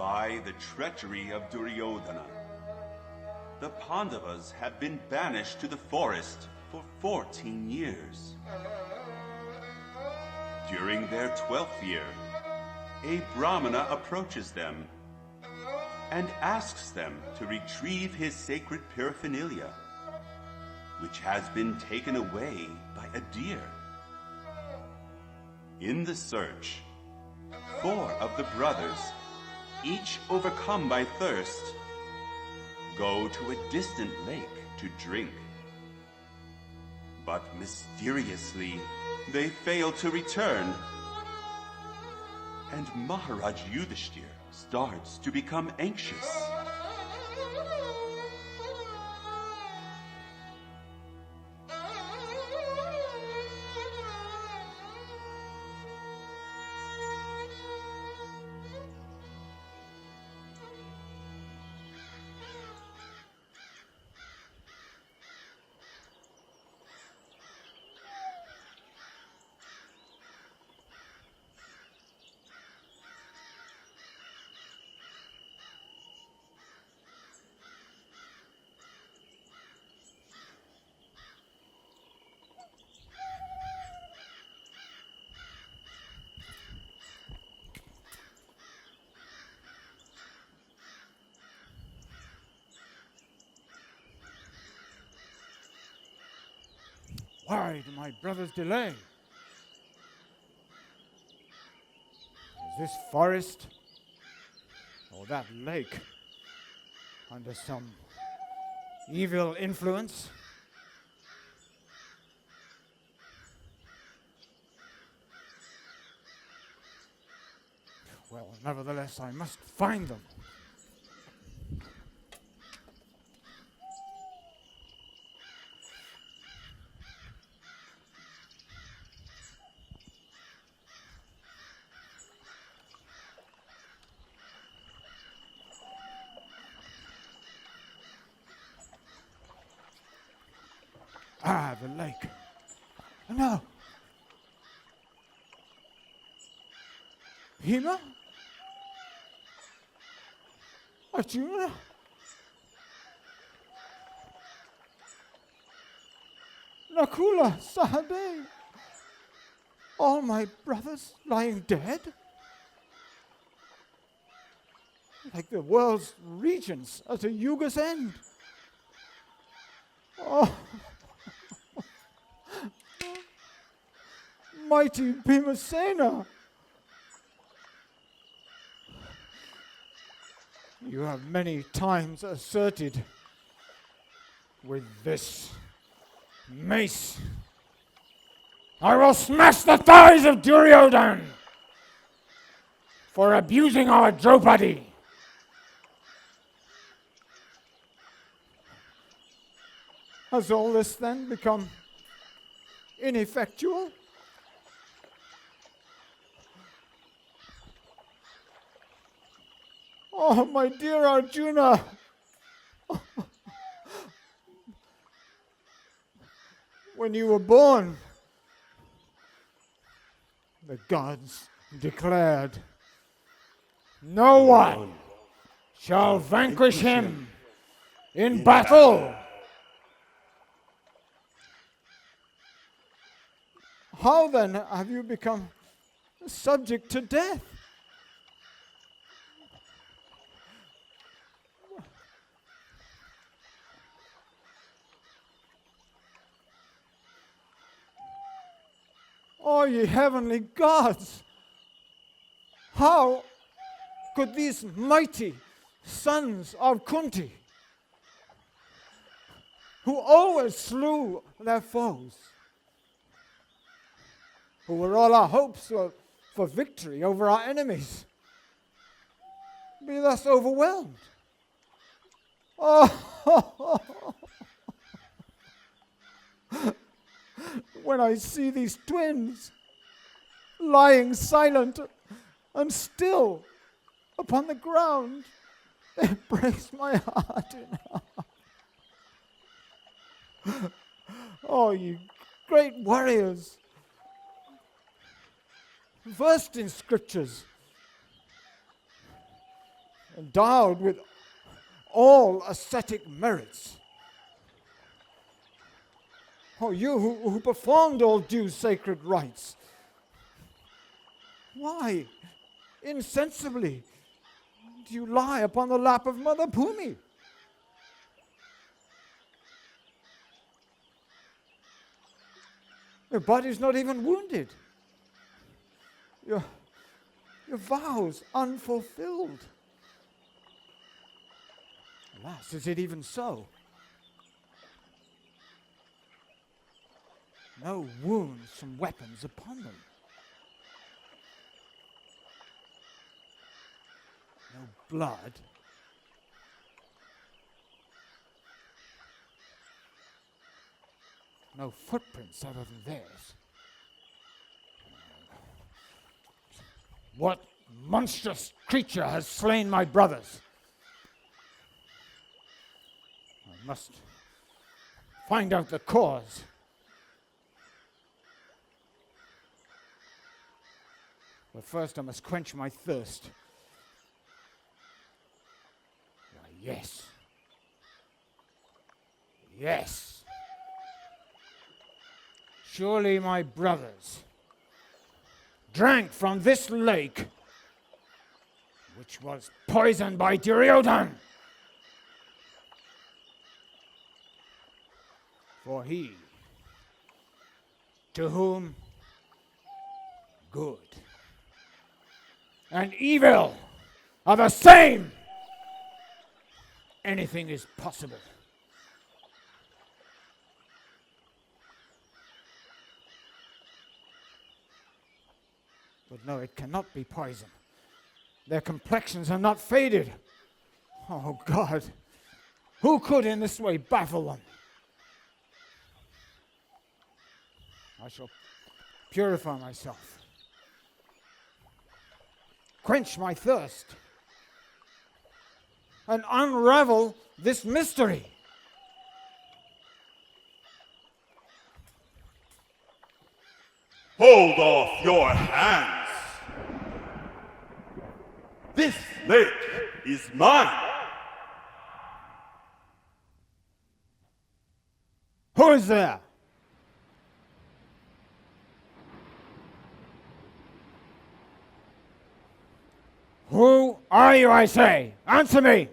by the treachery of Duryodhana, the Pandavas have been banished to the forest for 14 years. During their 12th year, a Brahmana approaches them and asks them to retrieve his sacred paraphernalia, which has been taken away by a deer. In the search, 4 of the brothers, each overcome by thirst, go to a distant lake to drink. But mysteriously, they fail to return, and Maharaja Yudhisthira starts to become anxious. Why do my brothers delay? Is this forest or that lake under some evil influence? Well, nevertheless, I must find them. Ah, the lake. No. Hima? Arjuna? Nakula, Sahadev? All my brothers lying dead? Like the world's regents at a yuga's end. Oh. Mighty Bhimasena, you have many times asserted, with this mace I will smash the thighs of Duryodhana for abusing our Draupadi. Has all this then become ineffectual? Oh, my dear Arjuna, when you were born, the gods declared, no one shall vanquish him in battle. How then have you become subject to death? Oh, ye heavenly gods! How could these mighty sons of Kunti, who always slew their foes, who were all our hopes for victory over our enemies, be thus overwhelmed? Oh! When I see these twins lying silent and still upon the ground, it breaks my heart in half. Oh, you great warriors, versed in scriptures, endowed with all ascetic merits. Oh, you who performed all due sacred rites, why, insensibly, do you lie upon the lap of Mother Bhumi? Your body's not even wounded. Your vows unfulfilled. Alas, is it even so? No wounds from weapons upon them. No blood. No footprints other than theirs. What monstrous creature has slain my brothers? I must find out the cause. But first I must quench my thirst. Why, yes. Yes. Surely my brothers drank from this lake, which was poisoned by Duryodhan. For he, to whom good and evil are the same, anything is possible. But no, it cannot be poison. Their complexions are not faded. Oh God, who could in this way baffle them? I shall purify myself, quench my thirst, and unravel this mystery. Hold off your hands! This lake is mine! Who is there? Who are you, I say? Answer me!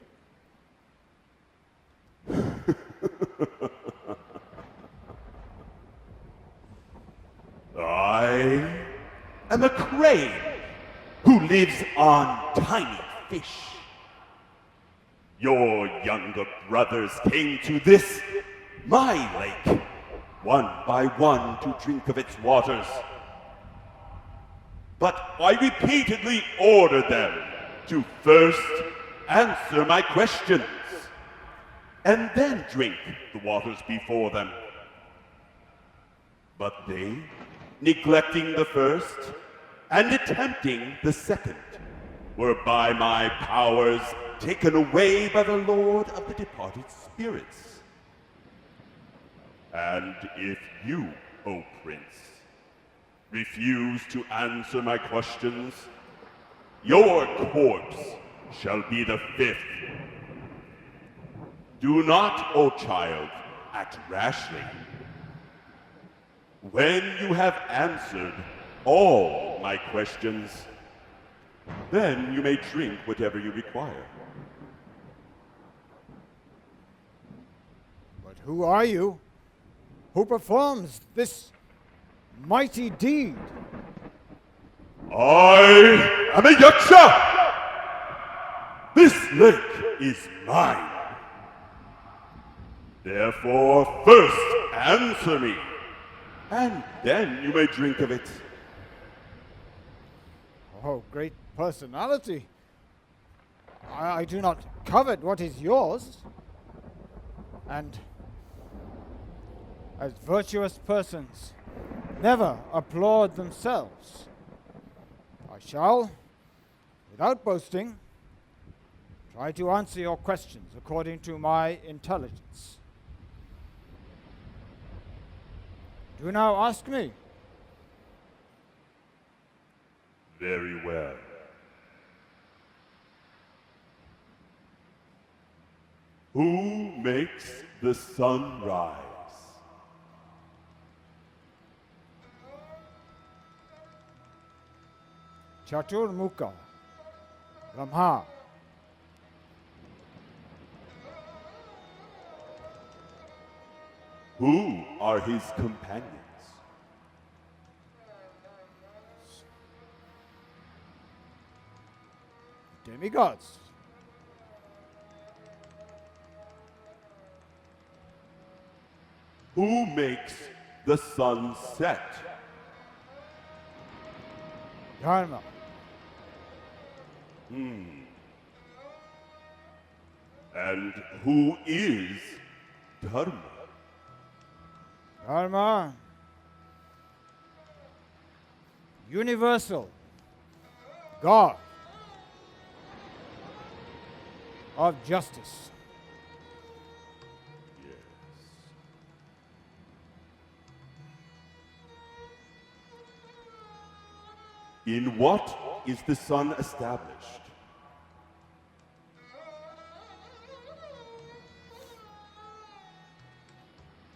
I am a crane who lives on tiny fish. Your younger brothers came to this, my lake, one by one to drink of its waters. But I repeatedly ordered them to first answer my questions, and then drink the waters before them. But they, neglecting the first and attempting the second, were by my powers taken away by the Lord of the departed spirits. And if you, O Prince, refuse to answer my questions, your corpse shall be the fifth. Do not, O child, act rashly. When you have answered all my questions, then you may drink whatever you require. But who are you? Who performs this mighty deed? I am a Yaksha! This lake is mine. Therefore, first answer me, and then you may drink of it. Oh, great personality. I do not covet what is yours. And as virtuous persons never applaud themselves, I shall, without boasting, try to answer your questions according to my intelligence. Do now ask me. Very well. Who makes the sun rise? Chaturmukha, Brahma. Who are his companions? Demigods. Who makes the sun set? Dharma. And who is Dharma? Dharma. Universal. God. Of justice. In what is the sun established?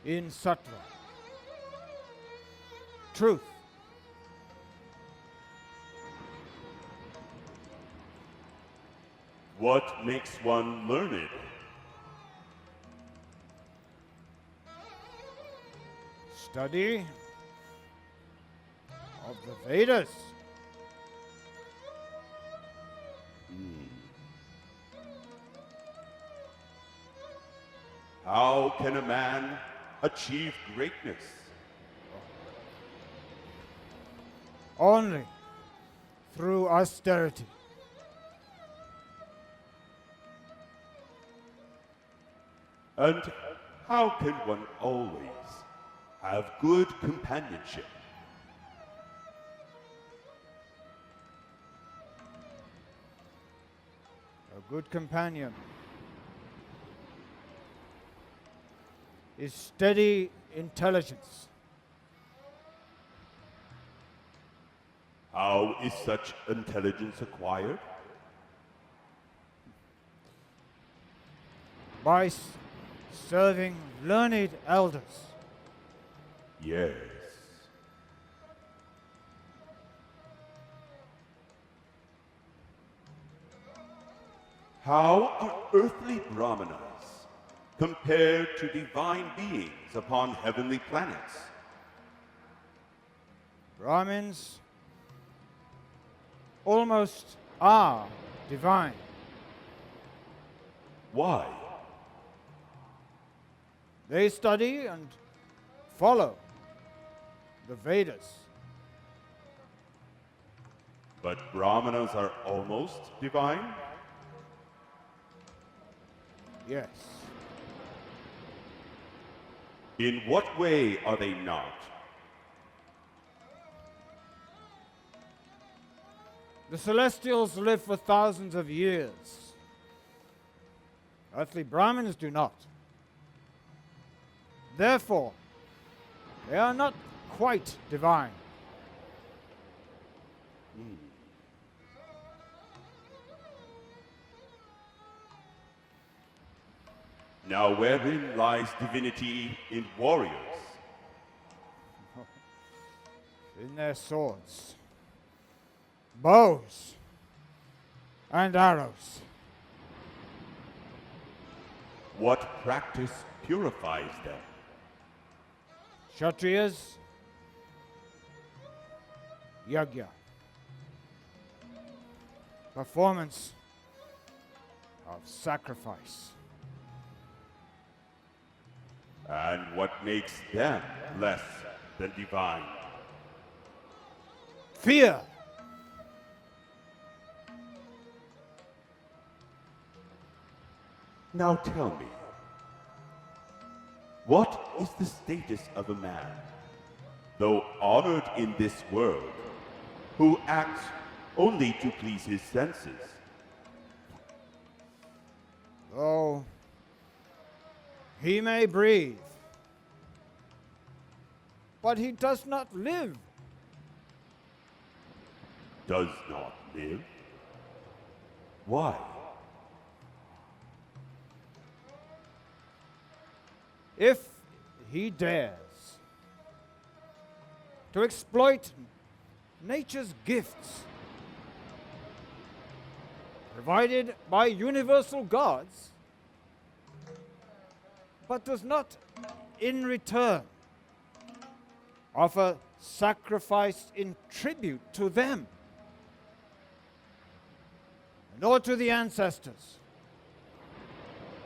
In sattva. Truth. What makes one learned? Study of the Vedas. How can a man achieve greatness? Only through austerity. And how can one always have good companionship? A good companion is steady intelligence. How is such intelligence acquired? By serving learned elders. Yes. How are earthly brahmanas compared to divine beings upon heavenly planets? Brahmins almost are divine. Why? They study and follow the Vedas. But brahmanas are almost divine? Yes. In what way are they not? The celestials live for thousands of years. Earthly Brahmins do not. Therefore, they are not quite divine. Now wherein lies divinity in warriors? In their swords, bows, and arrows. What practice purifies them? Kshatriyas, yajna. Performance of sacrifice. And what makes them less than divine? Fear. Now tell me, what is the status of a man, though honored in this world, who acts only to please his senses? Though he may breathe, but he does not live. Does not live? Why? if he dares to exploit nature's gifts provided by universal gods, but does not in return offer sacrifice in tribute to them, nor to the ancestors,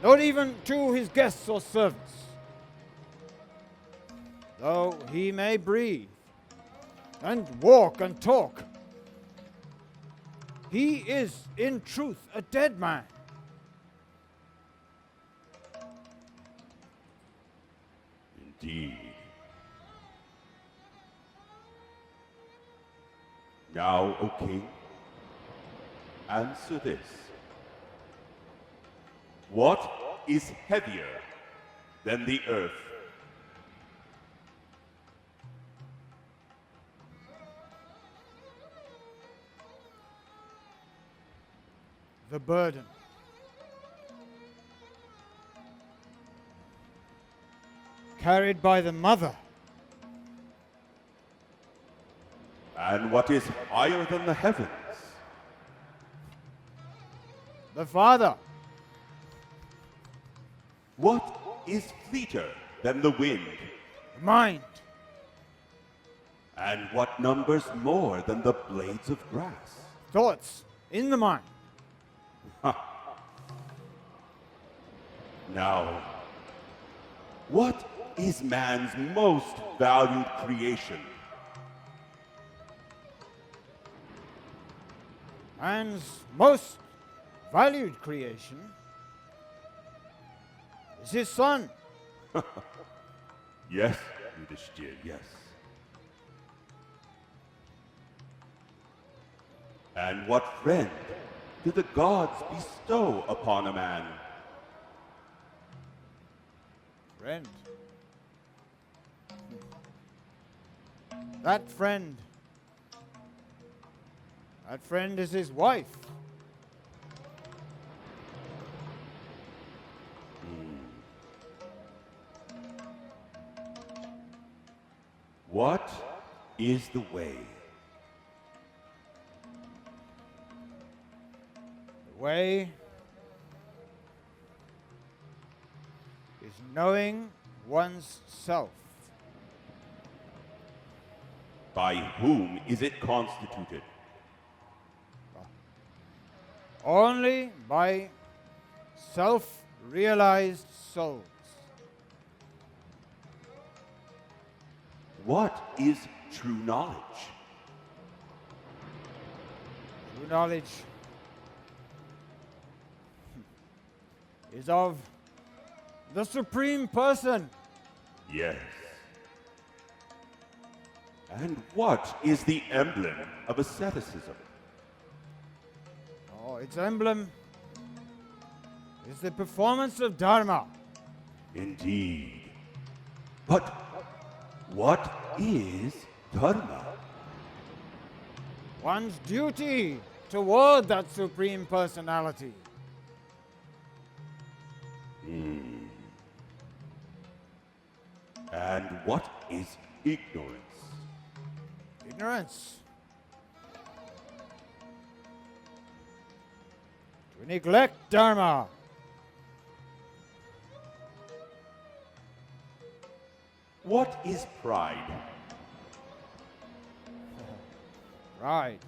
not even to his guests or servants, though he may breathe and walk and talk, he is in truth a dead man. Indeed. Now, O king, answer this. What is heavier than the earth? The burden carried by the mother. And what is higher than the heavens? The father. What is fleeter than the wind? The mind. And what numbers more than the blades of grass? Thoughts in the mind. Now, what is man's most valued creation? Man's most valued creation is his son. Yes, Yudhisthira, yes. And what friend do the gods bestow upon a man? Friend. That friend is his wife. What is the way? The way is knowing one's self. By whom is it constituted? Only by self-realized souls. What is true knowledge? True knowledge is of the Supreme Person. Yes. And what is the emblem of asceticism? Oh, its emblem is the performance of Dharma. Indeed. But what is dharma? One's duty toward that Supreme Personality. And what is ignorance? Ignorance. To neglect Dharma. What is pride? Pride.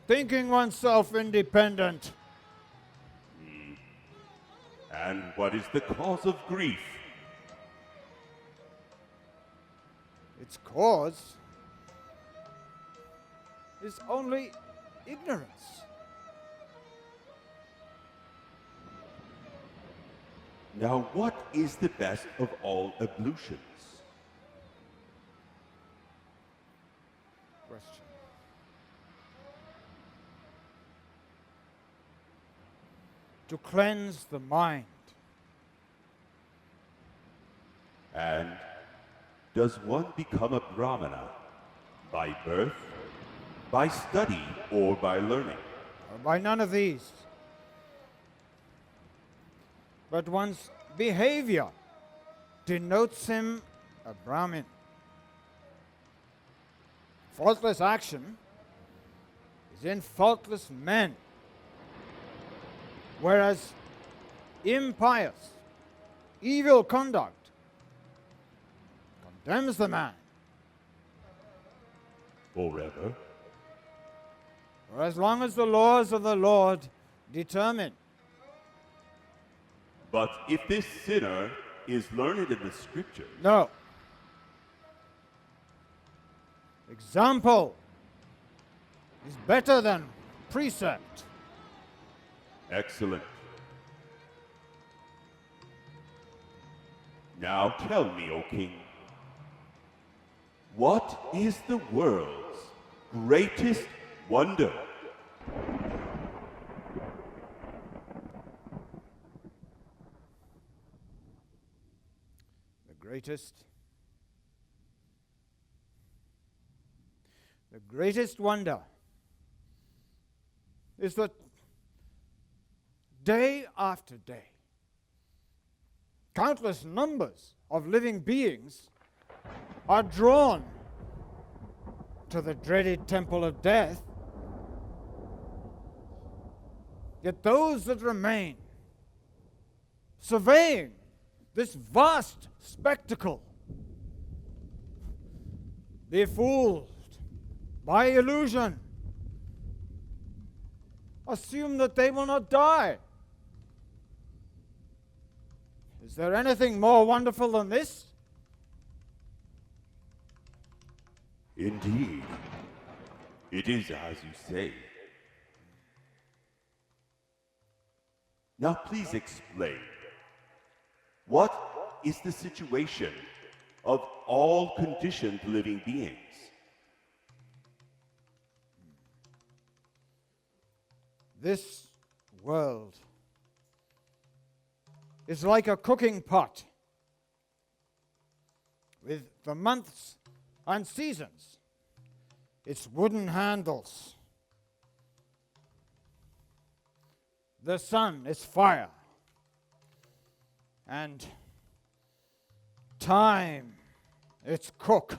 Thinking oneself independent. And what is the cause of grief? Its cause is only ignorance. Now, what is the best of all ablutions? Question. To cleanse the mind. And does one become a Brahmana by birth, by study, or by learning? Or by none of these. but one's behavior denotes him a Brahmin. Faultless action is in faultless men, whereas impious, evil conduct condemns the man. Forever? For as long as the laws of the Lord determine. But if this sinner is learned in the scriptures... No. Example is better than precept. Excellent. Now tell me, O king, what is the world's greatest wonder? The greatest wonder is that day after day, countless numbers of living beings are drawn to the dreaded temple of death, yet those that remain, surveying this vast spectacle, befooled by illusion, assume that they will not die. Is there anything more wonderful than this? Indeed, it is as you say. Now please explain. What is the situation of all conditioned living beings? This world is like a cooking pot with the months and seasons, its wooden handles. The sun is fire, and time its cook.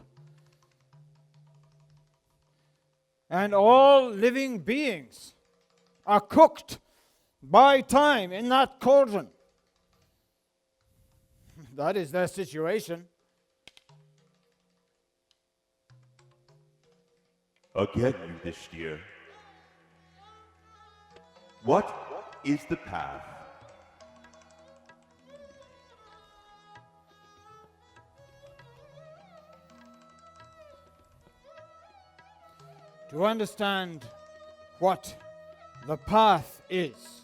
And all living beings are cooked by time in that cauldron. That is their situation. Again, Yudhisthira. What is the path? To understand what the path is,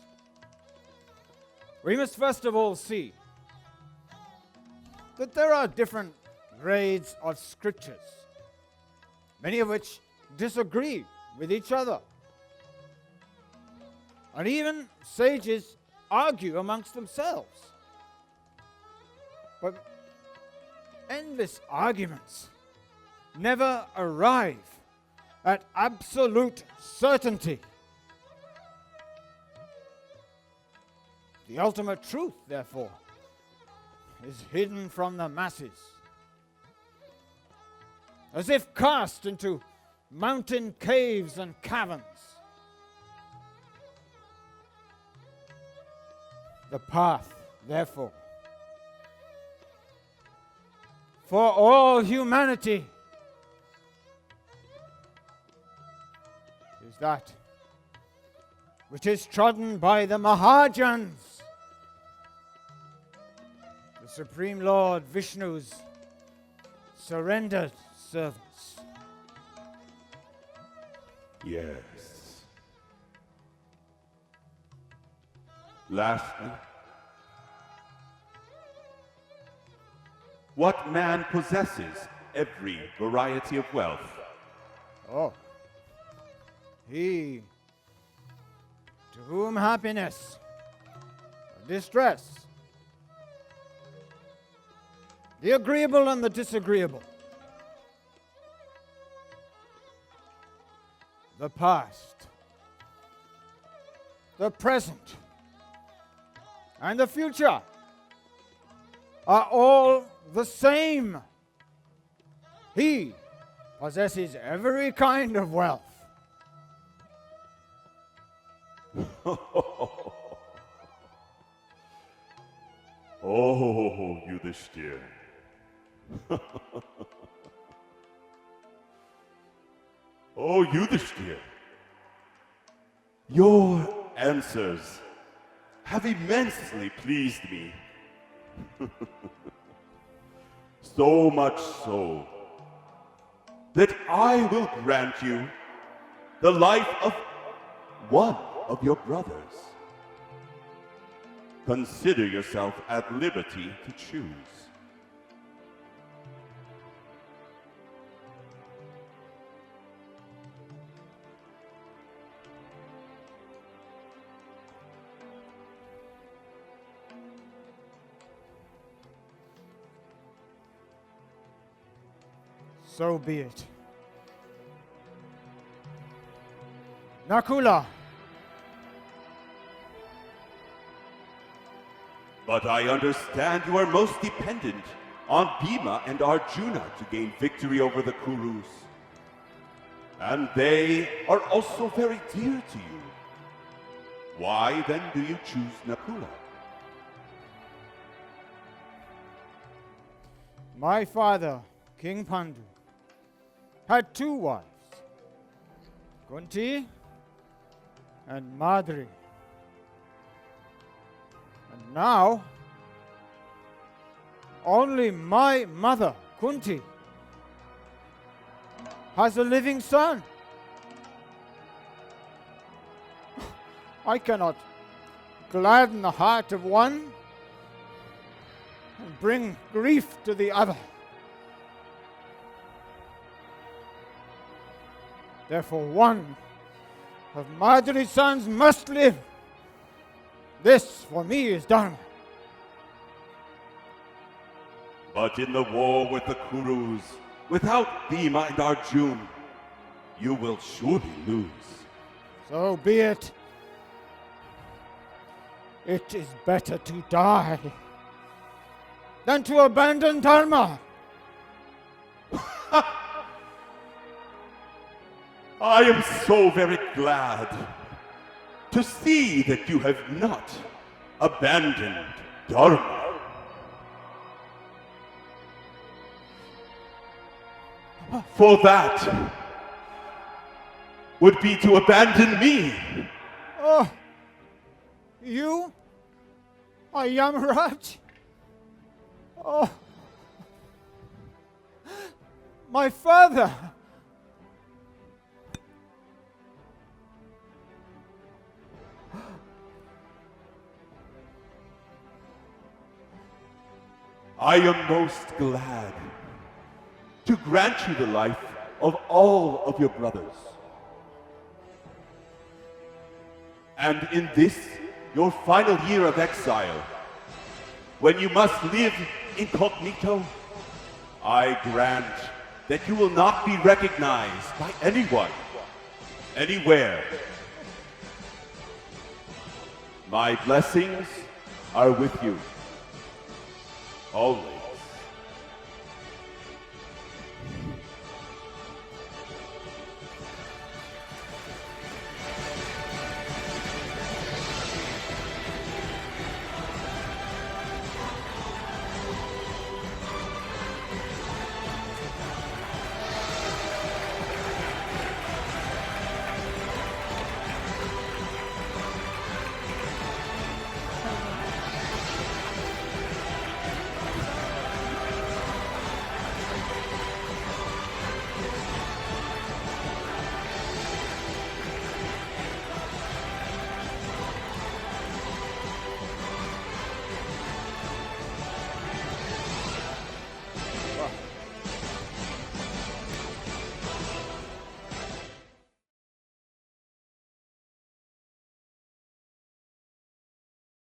we must first of all see that there are different grades of scriptures, many of which disagree with each other. And even sages argue amongst themselves. But endless arguments never arrive at absolute certainty. The ultimate truth, therefore, is hidden from the masses, as if cast into mountain caves and caverns. The path, therefore, for all humanity is that which is trodden by the Maharajas, the Supreme Lord Vishnu's surrendered servants. Yes. Lastly, what man possesses every variety of wealth? Oh, he to whom happiness or distress, the agreeable and the disagreeable, the past, the present, and the future are all the same. He possesses every kind of wealth. Oh, Yudhisthira. Oh, Yudhisthira. Your answers have immensely pleased me. So much so that I will grant you the life of one of your brothers. Consider yourself at liberty to choose. So be it. Nakula, But I understand you are most dependent on Bhima and Arjuna to gain victory over the Kurus. And they are also very dear to you. Why then do you choose Nakula? my father, King Pandu, had two wives, Kunti and Madri. And now, only my mother, Kunti, has a living son. I cannot gladden the heart of one and bring grief to the other. Therefore, one of Madri's sons must live. This, for me, is dharma. But in the war with the Kurus, without Bhima and Arjuna, you will surely lose. So be it. It is better to die than to abandon dharma. I am so very glad to see that you have not abandoned Dharma. For that would be to abandon me. Oh, you are Yamaraj? Oh, my father. I am most glad to grant you the life of all of your brothers. And in this, your final year of exile, when you must live incognito, I grant that you will not be recognized by anyone, anywhere. My blessings are with you, always.